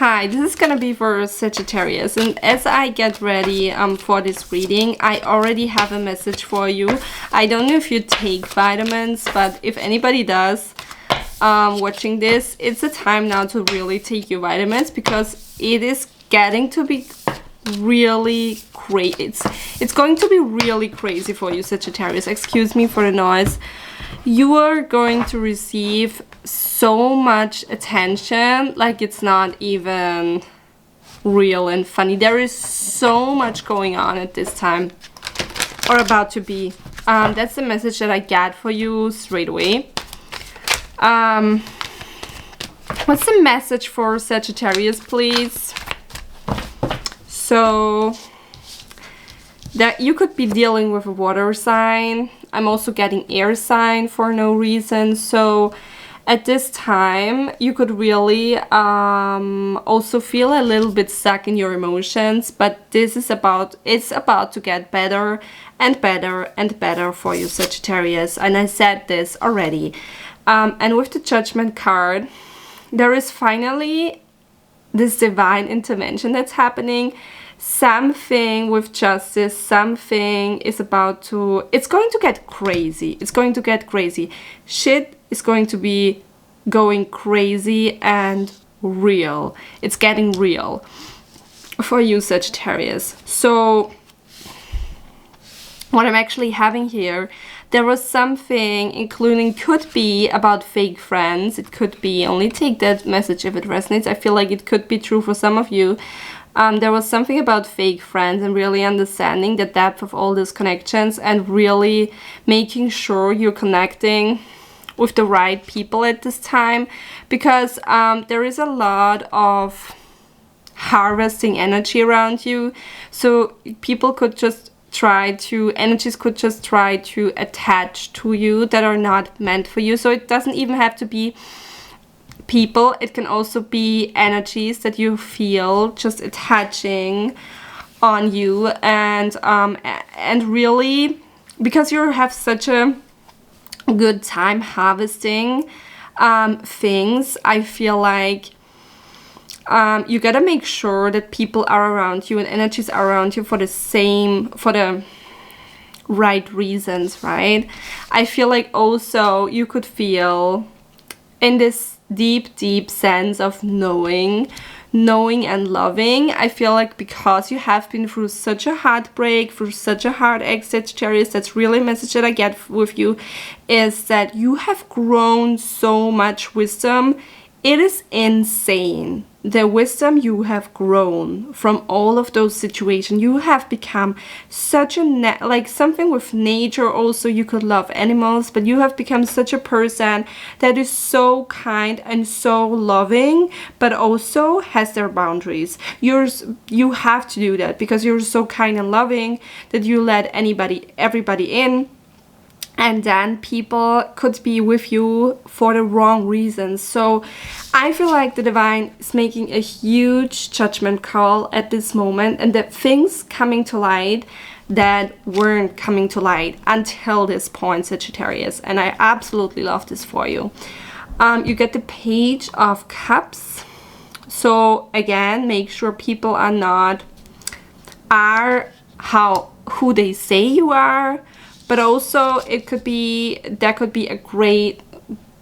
Hi, this is gonna be for Sagittarius, and as I get ready for this reading, I already have a message for you. I don't know if you take vitamins, but if anybody does watching this, it's a time now to really take your vitamins because it is getting to be really crazy. It's going to be really crazy for you, Sagittarius. Excuse me for the noise. You are going to receive so much attention, like it's not even real and funny. There is so much going on at this time, or about to be. That's the message that I get for you straight away. What's the message for Sagittarius, please? So that you could be dealing with a water sign. I'm also getting air sign for no reason. So at this time, you could really also feel a little bit stuck in your emotions, but it's about to get better and better and better for you, Sagittarius. And I said this already. And with the Judgment card, there is finally this divine intervention that's happening. Something with justice, something is about to, it's going to get crazy. It's going to get crazy. Shit is going to be going crazy and real. It's getting real for you, Sagittarius. So what I'm actually having here, there was something, including, could be about fake friends. It could be, only take that message if it resonates. I feel like it could be true for some of you. There was something about fake friends and really understanding the depth of all these connections and really making sure you're connecting with the right people at this time, because there is a lot of harvesting energy around you. So people could just energies could just try to attach to you that are not meant for you. So it doesn't even have to be people, it can also be energies that you feel just attaching on you, and really, because you have such a good time harvesting things, I feel like you gotta make sure that people are around you and energies are around you for the right reasons, right? I feel like also you could feel in this deep sense of knowing and loving. I feel like because you have been through such a heartbreak, through such a hard exit, Sagittarius, that's really a message that I get with you, is that you have grown so much wisdom. It is insane. The wisdom you have grown from all of those situations. You have become such a, like something with nature also. You could love animals, but you have become such a person that is so kind and so loving, but also has their boundaries. You have to do that because you're so kind and loving that you let everybody in. And then people could be with you for the wrong reasons. So I feel like the divine is making a huge judgment call at this moment, and that things coming to light that weren't coming to light until this point, Sagittarius. And I absolutely love this for you. You get the Page of Cups. So again, make sure people are who they say you are. But also there could be a great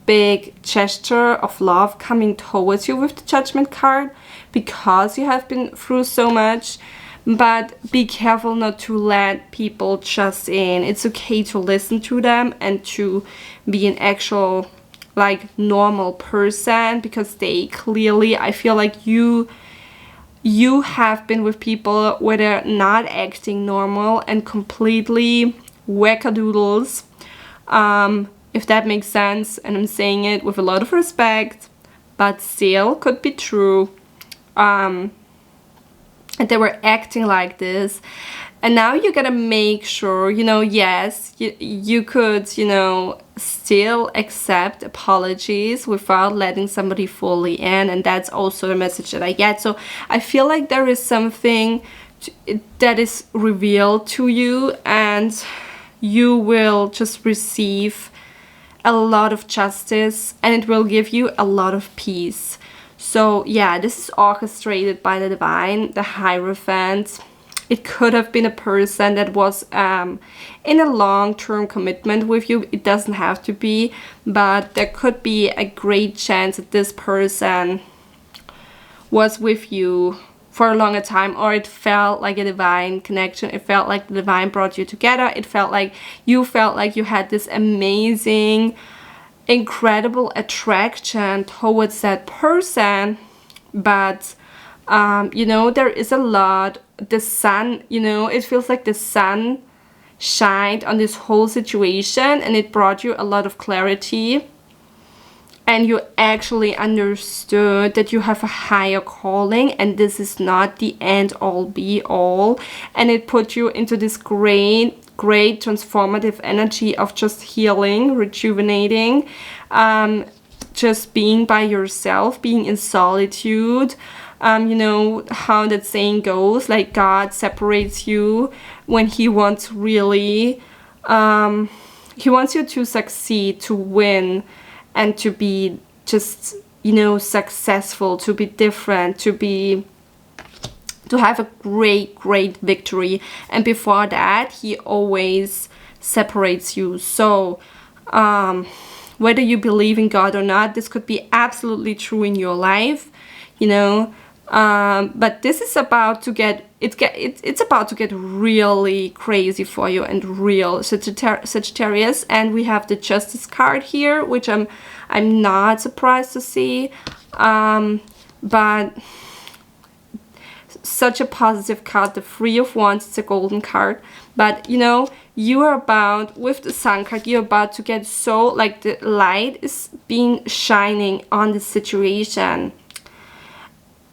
big gesture of love coming towards you with the Judgment card, because you have been through so much. But be careful not to let people just in. It's okay to listen to them and to be an actual like normal person, because they clearly, I feel like you have been with people where they're not acting normal and completely wackadoodles, if that makes sense, and I'm saying it with a lot of respect, but still could be true, and they were acting like this. And now you gotta make sure, yes, you could, still accept apologies without letting somebody fully in, and that's also the message that I get. So I feel like there is something that is revealed to you, and you will just receive a lot of justice, and it will give you a lot of peace. So yeah, this is orchestrated by the divine, the Hierophant. It could have been a person that was in a long-term commitment with you. It doesn't have to be, but there could be a great chance that this person was with you for a longer time, or it felt like a divine connection. It felt like the divine brought you together. It felt like you had this amazing, incredible attraction towards that person. But you know, there is a lot, the sun, you know, it feels like the sun shined on this whole situation, and it brought you a lot of clarity, and you actually understood that you have a higher calling, and this is not the end all be all, and it put you into this great transformative energy of just healing, rejuvenating, just being by yourself, being in solitude. You know how that saying goes, like God separates you when he wants really, he wants you to succeed, to win, and to be just, you know, successful, to be different, to have a great victory. And before that, he always separates you. So whether you believe in God or not, this could be absolutely true in your life, you know. But this is about to get, it's about to get really crazy for you, and real Sagittarius. And we have the Justice card here, which I'm not surprised to see, but such a positive card. The Three of Wands, it's a golden card. But you know, you are about, with the Sun card, you're about to get so, like, the light is being shining on the situation.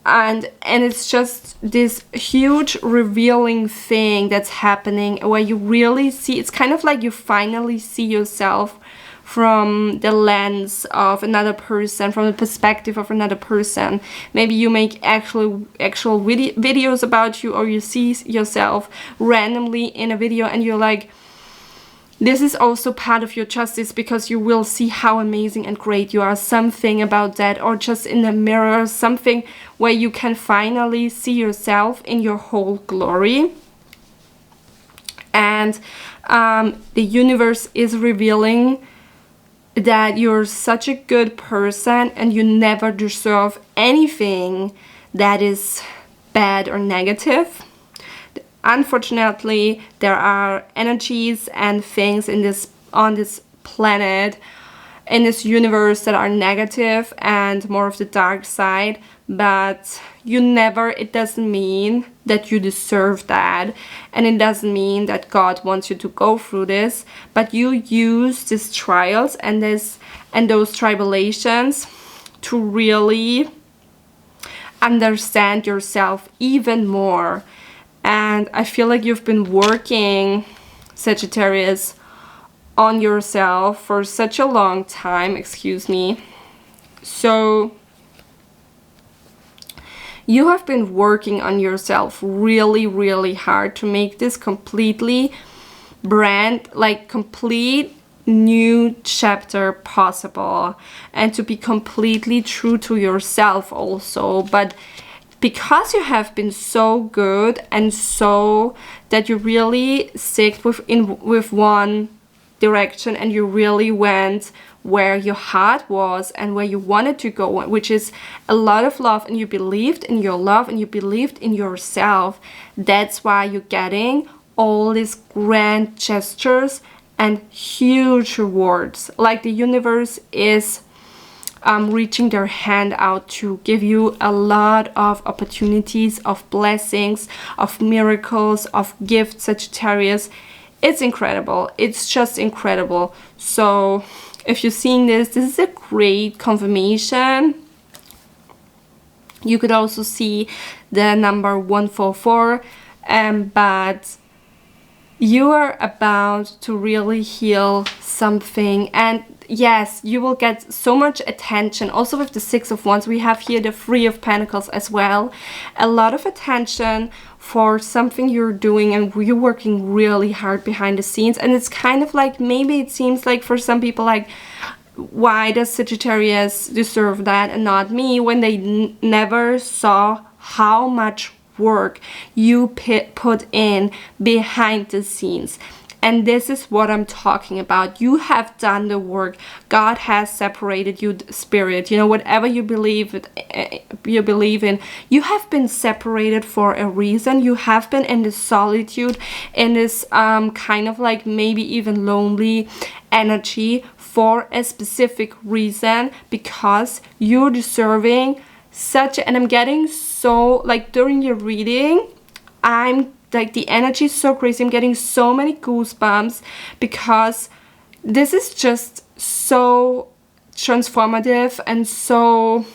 And it's just this huge revealing thing that's happening, where you really see, it's kind of like you finally see yourself from the lens of another person, from the perspective of another person. Maybe you make actual videos about you, or you see yourself randomly in a video, and you're like, this is also part of your justice, because you will see how amazing and great you are. Something about that, or just in the mirror, something where you can finally see yourself in your whole glory. And the universe is revealing that you're such a good person, and you never deserve anything that is bad or negative. Unfortunately, there are energies and things in this, on this planet, in this universe, that are negative and more of the dark side, but you never, it doesn't mean that you deserve that, and it doesn't mean that God wants you to go through this, but you use these trials and those tribulations to really understand yourself even more. And I feel like you've been working, Sagittarius, on yourself for such a long time, So you have been working on yourself really hard to make this completely complete new chapter possible, and to be completely true to yourself also. But because you have been so good, and so that you really stick with one direction, and you really went where your heart was and where you wanted to go, which is a lot of love, and you believed in your love, and you believed in yourself. That's why you're getting all these grand gestures and huge rewards. Like the universe is reaching their hand out to give you a lot of opportunities, of blessings, of miracles, of gifts, Sagittarius. It's incredible. It's just incredible. So if you're seeing this is a great confirmation. You could also see the number 144, but you are about to really heal something. And yes, you will get so much attention. Also with the Six of Wands, we have here the Three of Pentacles as well. A lot of attention for something you're doing, and you're working really hard behind the scenes. And it's kind of like, maybe it seems like for some people, like why does Sagittarius deserve that and not me, when they never saw how much work you put in behind the scenes? And this is what I'm talking about. You have done the work. God has separated you, spirit. You know, whatever you believe in, you have been separated for a reason. You have been in this solitude, in this kind of like maybe even lonely energy for a specific reason, because you're deserving such. And I'm getting so, like, during your reading, I'm like, the energy is so crazy. I'm getting so many goosebumps, because this is just so transformative and so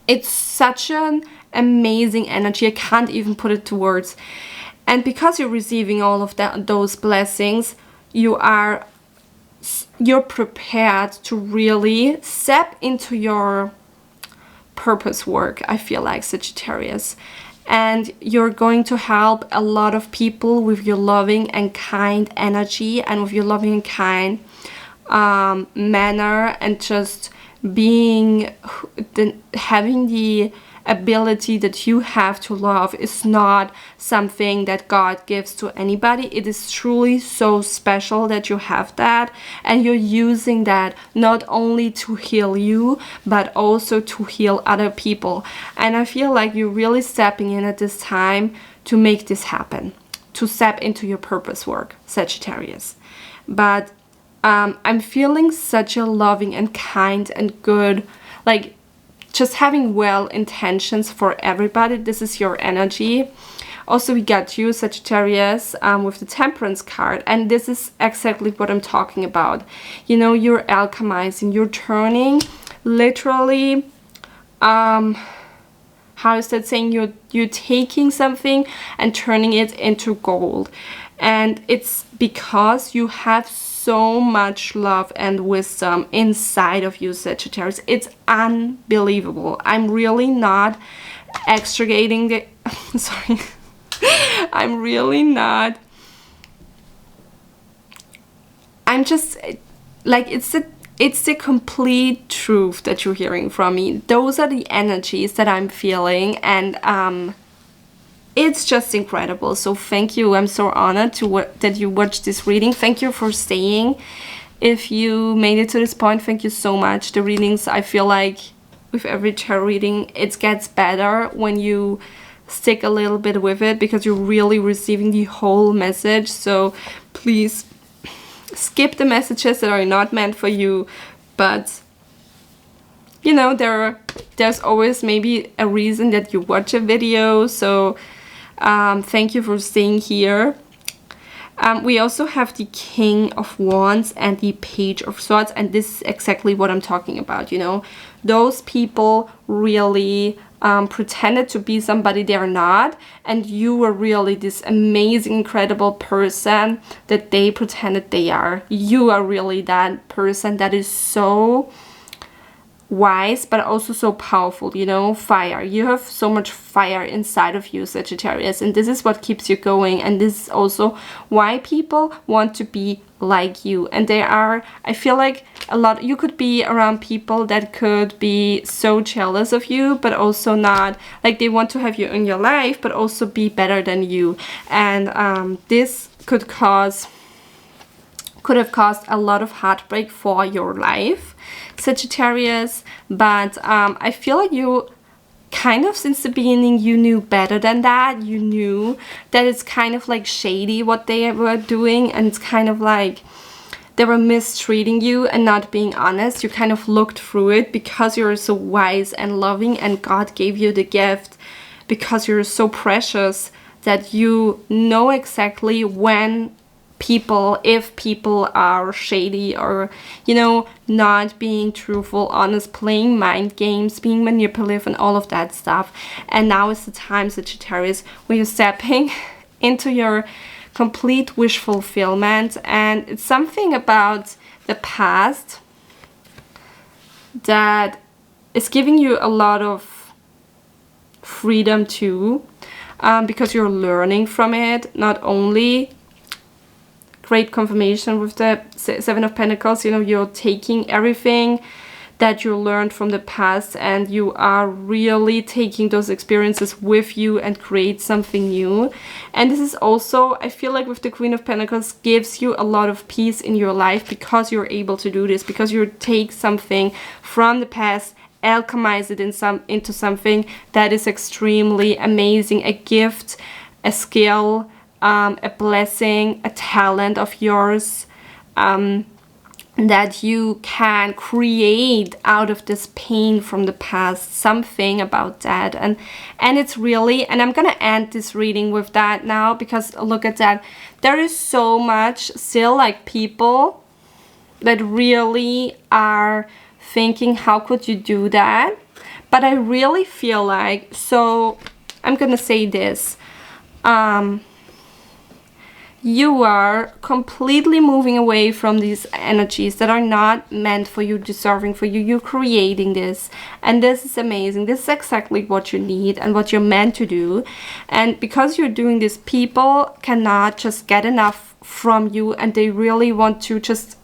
it's such an amazing energy. I can't even put it to words. And because you're receiving all of those blessings, you're prepared to really step into your purpose work, I feel like, Sagittarius. And you're going to help a lot of people with your loving and kind energy, and with your loving and kind manner, and just having the ability that you have to love is not something that God gives to anybody. It is truly so special that you have that, and you're using that not only to heal you, but also to heal other people. And I feel like you're really stepping in at this time to make this happen, to step into your purpose work, Sagittarius. But I'm feeling such a loving and kind and good, like, just having well intentions for everybody. This is your energy. Also, we got you, Sagittarius, with the Temperance card, and this is exactly what I'm talking about. You know, you're alchemizing, you're turning, literally, how is that saying? You're taking something and turning it into gold. And it's because you have so much love and wisdom inside of you, Sagittarius. It's unbelievable. I'm really not extricating the sorry. I'm really not. I'm just like, it's the complete truth that you're hearing from me. Those are the energies that I'm feeling, and it's just incredible. So thank you. I'm so honored that you watched this reading. Thank you for staying. If you made it to this point, thank you so much. The readings, I feel like with every tarot reading, it gets better when you stick a little bit with it, because you're really receiving the whole message. So please skip the messages that are not meant for you. But you know, there's always maybe a reason that you watch a video. So thank you for staying here. We also have the King of Wands and the Page of Swords, and this is exactly what I'm talking about. You know, those people really pretended to be somebody they're not, and you were really this amazing, incredible person that they pretended they are. You are really that person that is so wise, but also so powerful. You know, fire. You have so much fire inside of you, Sagittarius, and this is what keeps you going. And this is also why people want to be like you. And they are, I feel like, a lot, you could be around people that could be so jealous of you, but also not, like, they want to have you in your life, but also be better than you. And this could have caused a lot of heartbreak for your life, Sagittarius. But I feel like you kind of, since the beginning, you knew better than that. You knew that it's kind of like shady what they were doing, and it's kind of like they were mistreating you and not being honest. You kind of looked through it because you're so wise and loving, and God gave you the gift because you're so precious that you know exactly when if people are shady, or, you know, not being truthful, honest, playing mind games, being manipulative, and all of that stuff. And now is the time, Sagittarius, where you're stepping into your complete wish fulfillment. And it's something about the past that is giving you a lot of freedom too, because you're learning from it, not only great confirmation with the Seven of Pentacles. You know, you're taking everything that you learned from the past and you are really taking those experiences with you and create something new. And this is also, I feel like with the Queen of Pentacles, gives you a lot of peace in your life because you're able to do this, because you take something from the past, alchemize it into something that is extremely amazing, a gift, a skill, a blessing, a talent of yours, that you can create out of this pain from the past, something about that. And it's really, and I'm gonna end this reading with that now, because look at that, there is so much still like people that really are thinking, how could you do that? But I really feel like, so I'm gonna say this, you are completely moving away from these energies that are not meant for you, deserving for you. You're creating this, and this is amazing. This is exactly what you need and what you're meant to do. And because you're doing this, people cannot just get enough from you, and they really want to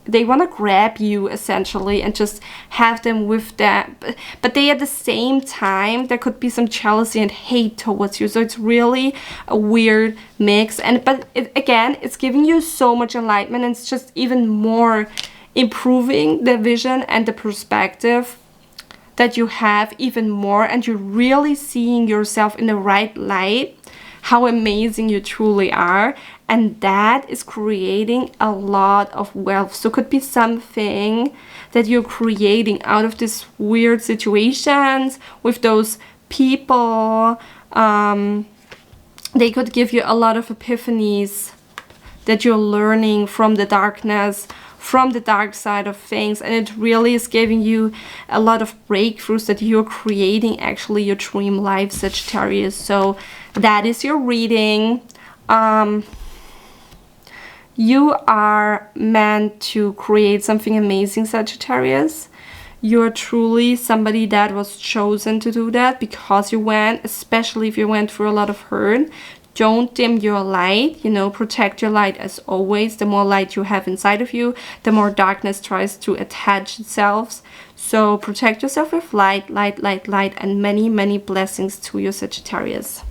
they want to grab you essentially and just have them with them. But they, at the same time, there could be some jealousy and hate towards you. So it's really a weird mix. But again, it's giving you so much enlightenment, and it's just even more improving the vision and the perspective that you have even more, and you're really seeing yourself in the right light, how amazing you truly are. And that is creating a lot of wealth. So it could be something that you're creating out of these weird situations with those people. They could give you a lot of epiphanies that you're learning from the darkness, from the dark side of things. And it really is giving you a lot of breakthroughs that you're creating actually your dream life, Sagittarius. So that is your reading. You are meant to create something amazing, Sagittarius. You're truly somebody that was chosen to do that because you went, especially if you went through a lot of hurt. Don't dim your light, you know, protect your light as always. The more light you have inside of you, the more darkness tries to attach itself. So protect yourself with light, light, light, light, and many, many blessings to your Sagittarius.